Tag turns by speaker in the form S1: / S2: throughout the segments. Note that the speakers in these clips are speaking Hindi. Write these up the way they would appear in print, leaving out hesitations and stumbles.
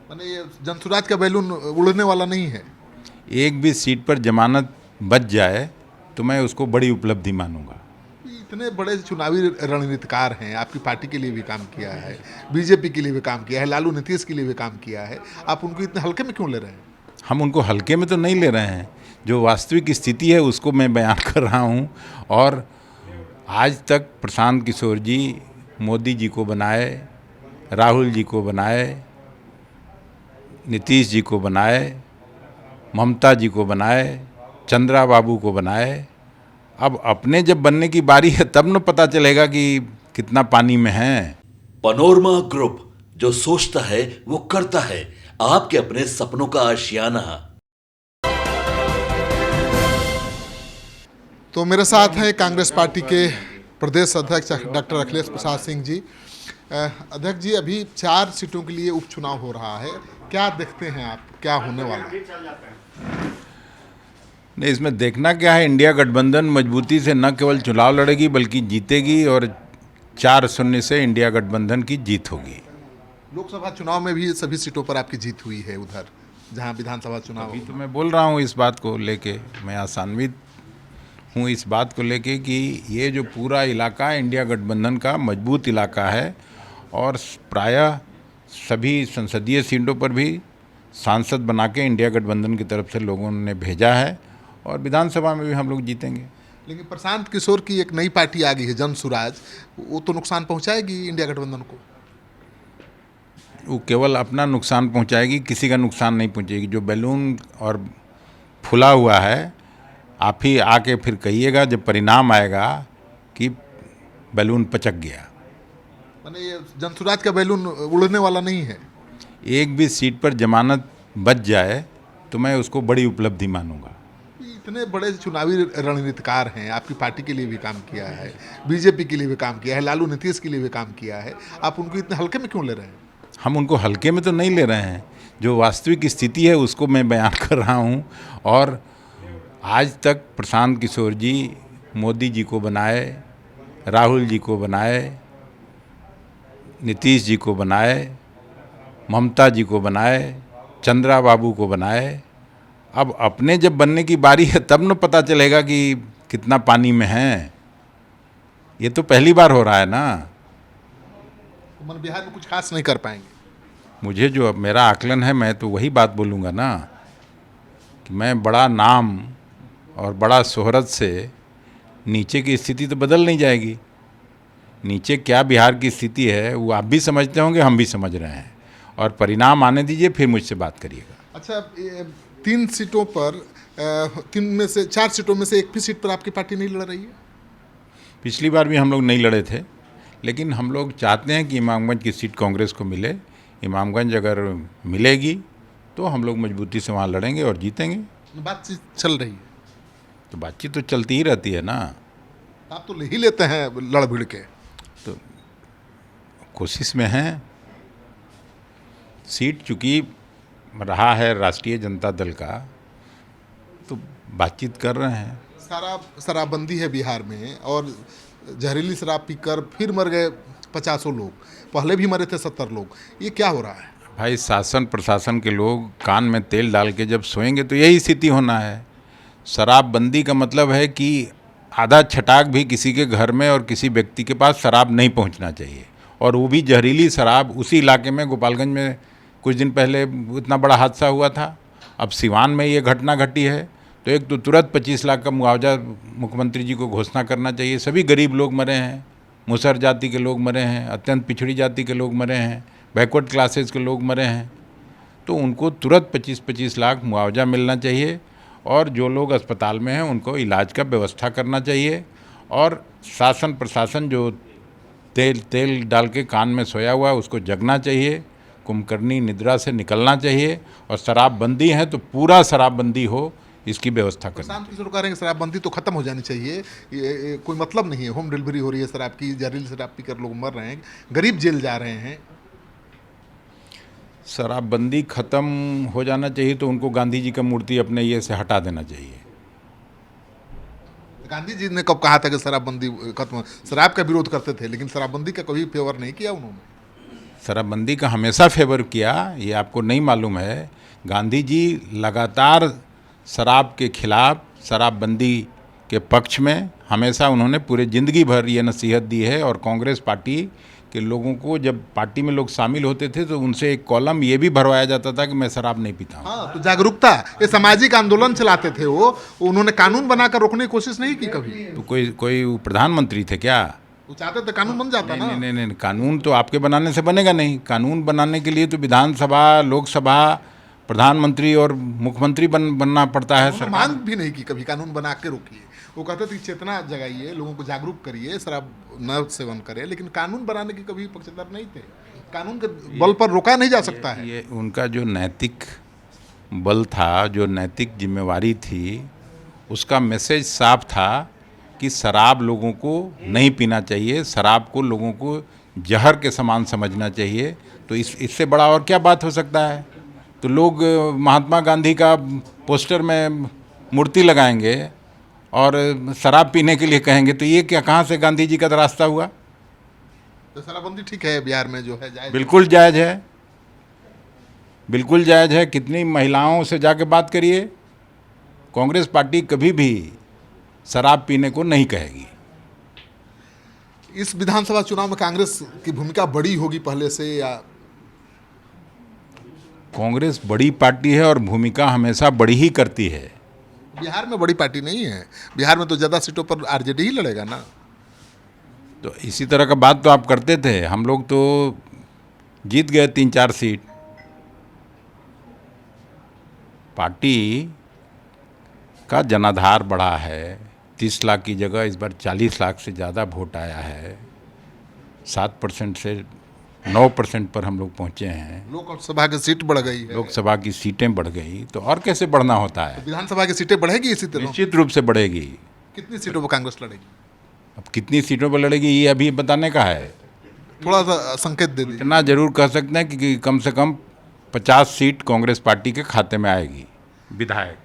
S1: माने ये जनसुराज का बैलून उड़ने वाला नहीं है।
S2: एक भी सीट पर जमानत बच जाए तो मैं उसको बड़ी उपलब्धि मानूंगा।
S1: इतने बड़े चुनावी रणनीतिकार हैं, आपकी पार्टी के लिए भी काम किया है, बीजेपी के लिए भी काम किया है, लालू नीतीश के लिए भी काम किया है, आप उनको इतने हल्के में क्यों ले रहे हैं?
S2: हम उनको हल्के में तो नहीं ले रहे हैं, जो वास्तविक स्थिति है उसको मैं बयान कर रहा हूँ। और आज तक प्रशांत किशोर जी मोदी जी को बनाए, राहुल जी को बनाए, नीतीश जी को बनाए, ममता जी को बनाए, चंद्रा बाबू को बनाए। अब अपने जब बनने की बारी है तब न पता चलेगा कि कितना पानी में है।
S3: पनोरमा ग्रुप, जो सोचता है वो करता है। आपके अपने सपनों का आशियाना।
S1: तो मेरे साथ हैं कांग्रेस पार्टी के प्रदेश अध्यक्ष डॉक्टर अखिलेश प्रसाद सिंह जी। अध्यक्ष जी, अभी 4 सीटों के लिए उपचुनाव हो रहा है, क्या देखते हैं आप, क्या होने वाला है?
S2: नहीं, इसमें देखना क्या है, इंडिया गठबंधन मजबूती से न केवल चुनाव लड़ेगी बल्कि जीतेगी और 4-0 से इंडिया गठबंधन की जीत होगी।
S1: लोकसभा चुनाव में भी सभी सीटों पर आपकी जीत हुई है, उधर जहां विधानसभा चुनाव
S2: अभी तो मैं बोल रहा हूँ इस बात को लेके, मैं आशान्वित हूँ इस बात को लेके कि ये जो पूरा इलाका है इंडिया गठबंधन का मजबूत इलाका है और प्रायः सभी संसदीय सीटों पर भी सांसद बना के इंडिया गठबंधन की तरफ से लोगों ने भेजा है और विधानसभा में भी हम लोग जीतेंगे।
S1: लेकिन प्रशांत किशोर की एक नई पार्टी आ गई है जनसुराज, वो तो नुकसान पहुंचाएगी इंडिया गठबंधन को।
S2: वो केवल अपना नुकसान पहुंचाएगी, किसी का नुकसान नहीं पहुंचेगी। जो बैलून और फुला हुआ है, आप ही आके फिर कहिएगा जब परिणाम आएगा कि बैलून पचक गया।
S1: माने ये जनसुराज का बैलून उड़ने वाला नहीं है।
S2: एक भी सीट पर जमानत बच जाए तो मैं उसको बड़ी उपलब्धि मानूंगा।
S1: इतने बड़े चुनावी रणनीतिकार हैं, आपकी पार्टी के लिए भी काम किया है, बीजेपी के लिए भी काम किया है, लालू नीतीश के लिए भी काम किया है, आप उनको इतने हल्के में क्यों ले रहे हैं?
S2: हम उनको हल्के में तो नहीं ले रहे हैं, जो वास्तविक स्थिति है उसको मैं बयान कर रहा हूँ। और आज तक प्रशांत किशोर जी मोदी जी को बनाए, राहुल जी को बनाए, नीतीश जी को बनाए, ममता जी को बनाए, चंद्रा बाबू को बनाए। अब अपने जब बनने की बारी है तब न पता चलेगा कि कितना पानी में है। ये तो पहली बार हो रहा है ना।
S1: तो मन बिहार में कुछ खास नहीं कर पाएंगे।
S2: मुझे जो अब मेरा आकलन है मैं तो वही बात बोलूँगा ना कि मैं बड़ा नाम और बड़ा शोहरत से नीचे की स्थिति तो बदल नहीं जाएगी। नीचे क्या बिहार की स्थिति है वो आप भी समझते होंगे, हम भी समझ रहे हैं। और परिणाम आने दीजिए, फिर मुझसे बात करिएगा।
S1: अच्छा, 3 सीटों पर 3 में से 4 सीटों में से एक भी सीट पर आपकी पार्टी नहीं लड़ रही है?
S2: पिछली बार भी हम लोग नहीं लड़े थे, लेकिन हम लोग चाहते हैं कि इमामगंज की सीट कांग्रेस को मिले। इमामगंज अगर मिलेगी तो हम लोग मजबूती से वहाँ लड़ेंगे और जीतेंगे।
S1: बातचीत चल रही है
S2: तो बातचीत तो चलती ही रहती है ना।
S1: आप तो ले ही लेते हैं लड़ भिड़ के।
S2: तो कोशिश में हैं। सीट चूँकि रहा है राष्ट्रीय जनता दल का, तो बातचीत कर रहे हैं।
S1: शराबबंदी है बिहार में और जहरीली शराब पीकर फिर मर गए 50 लोग, पहले भी मरे थे 70 लोग, ये क्या हो रहा है?
S2: भाई, शासन प्रशासन के लोग कान में तेल डाल के जब सोएंगे तो यही स्थिति होना है। शराबबंदी का मतलब है कि आधा छटाक भी किसी के घर में और किसी व्यक्ति के पास शराब नहीं पहुंचना चाहिए, और वो भी जहरीली शराब। उसी इलाके में गोपालगंज में कुछ दिन पहले इतना बड़ा हादसा हुआ था, अब सिवान में ये घटना घटी है। तो एक तो तुरंत 25 लाख का मुआवजा मुख्यमंत्री जी को घोषणा करना चाहिए। सभी गरीब लोग मरे हैं, मुसहर जाति के लोग मरे हैं, अत्यंत पिछड़ी जाति के लोग मरे हैं, बैकवर्ड क्लासेस के लोग मरे हैं। तो उनको तुरंत 25-25 लाख मुआवजा मिलना चाहिए, और जो लोग अस्पताल में हैं उनको इलाज का व्यवस्था करना चाहिए। और शासन प्रशासन जो तेल डाल के कान में सोया हुआ है उसको जगना चाहिए, कुंभकर्णी निद्रा से निकलना चाहिए। और शराबबंदी है तो पूरा शराबबंदी हो, इसकी व्यवस्था करनी।
S1: प्रशांत किशोर कह रहे हैं शराबबंदी तो खत्म हो जानी चाहिए, ये कोई मतलब नहीं है, होम डिलीवरी हो रही है शराब की, जहरीली शराब पीकर लोग मर रहे हैं, गरीब जेल जा रहे हैं।
S2: शराबबंदी खत्म हो जाना चाहिए तो उनको गांधी जी का मूर्ति अपने ये से हटा देना चाहिए।
S1: गांधी जी ने कब कहा था कि शराबबंदी खत्म? शराब का विरोध करते थे लेकिन शराबबंदी का कभी फेवर नहीं किया उन्होंने।
S2: शराबबंदी का हमेशा फेवर किया, ये आपको नहीं मालूम है। गांधी जी लगातार शराब के खिलाफ, शराबबंदी के पक्ष में हमेशा उन्होंने पूरे ज़िंदगी भर ये नसीहत दी है। और कांग्रेस पार्टी के लोगों को जब पार्टी में लोग शामिल होते थे तो उनसे एक कॉलम ये भी भरवाया जाता था कि मैं शराब नहीं पीता हूँ।
S1: हाँ, तो जागरूकता, ये सामाजिक आंदोलन चलाते थे वो, उन्होंने कानून बनाकर रोकने की कोशिश नहीं की कभी।
S2: तो कोई प्रधानमंत्री थे क्या?
S1: वो चाहते थे कानून बन जाता ना।
S2: नहीं, कानून तो आपके बनाने से बनेगा नहीं। कानून बनाने के लिए तो विधानसभा, लोकसभा, प्रधानमंत्री और मुख्यमंत्री बनना पड़ता है।
S1: उन्होंने मांग भी नहीं की कभी कानून बना के रोकिए। वो कहते थे चेतना जगाइए, लोगों को जागरूक करिए, शराब न सेवन करें, लेकिन कानून बनाने के कभी पक्षधर नहीं थे। कानून के बल पर रोका नहीं जा सकता है।
S2: ये उनका जो नैतिक बल था, जो नैतिक जिम्मेवारी थी, उसका मैसेज साफ था कि शराब लोगों को नहीं पीना चाहिए, शराब को लोगों को जहर के समान समझना चाहिए। तो इससे बड़ा और क्या बात हो सकता है? तो लोग महात्मा गांधी का पोस्टर में मूर्ति लगाएंगे और शराब पीने के लिए कहेंगे, तो ये क्या, कहाँ से गांधी जी का रास्ता हुआ?
S1: तो शराबबंदी ठीक है बिहार में जो है जायज?
S2: बिल्कुल जायज़ है, बिल्कुल जायज़ है। कितनी महिलाओं से जाके बात करिए, कांग्रेस पार्टी कभी भी शराब पीने को नहीं कहेगी।
S1: इस विधानसभा चुनाव में कांग्रेस की भूमिका बड़ी होगी पहले से, या?
S2: कांग्रेस बड़ी पार्टी है और भूमिका हमेशा बड़ी ही करती है।
S1: बिहार में बड़ी पार्टी नहीं है। बिहार में तो ज़्यादा सीटों पर आरजेडी ही लड़ेगा ना।
S2: तो इसी तरह का बात तो आप करते थे। हम लोग तो जीत गए 3-4 सीट। पार्टी का जनाधार बढ़ा है। 30 लाख की जगह इस बार 40 लाख से ज़्यादा वोट आया है। 7% से 9% पर हम लोग पहुँचे हैं।
S1: लोकसभा की सीट बढ़ गई है।
S2: लोकसभा की सीटें बढ़ गई, तो और कैसे बढ़ना होता है?
S1: विधानसभा की सीटें बढ़ेगी इसी तरह?
S2: निश्चित रूप से बढ़ेगी।
S1: कितनी सीटों पर कांग्रेस लड़ेगी?
S2: अब कितनी सीटों पर लड़ेगी ये अभी बताने का है।
S1: थोड़ा सा संकेत दे दीजिए।
S2: इतना जरूर कह सकते हैं कि कम से कम 50 सीट कांग्रेस पार्टी के खाते में आएगी, विधायक।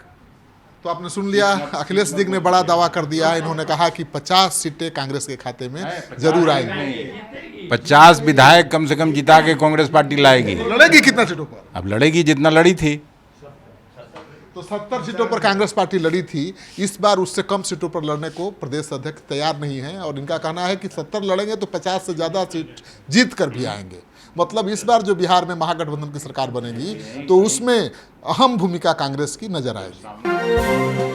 S1: तो आपने सुन लिया, अखिलेश जी ने बड़ा दावा कर दिया। इन्होंने कहा कि 50 सीटें कांग्रेस के खाते में जरूर आएंगी।
S2: 50 विधायक कम से कम जिता के कांग्रेस पार्टी लाएगी।
S1: लड़ेगी कितना सीटों पर?
S2: अब लड़ेगी जितना लड़ी थी।
S1: तो 70 सीटों पर कांग्रेस पार्टी लड़ी थी। इस बार उससे कम सीटों पर लड़ने को प्रदेश अध्यक्ष तैयार नहीं है, और इनका कहना है कि 70 लड़ेंगे तो 50 से ज़्यादा सीट जीत कर भी आएंगे। मतलब इस बार जो बिहार में महागठबंधन की सरकार बनेगी तो उसमें अहम भूमिका कांग्रेस की नजर आएगी।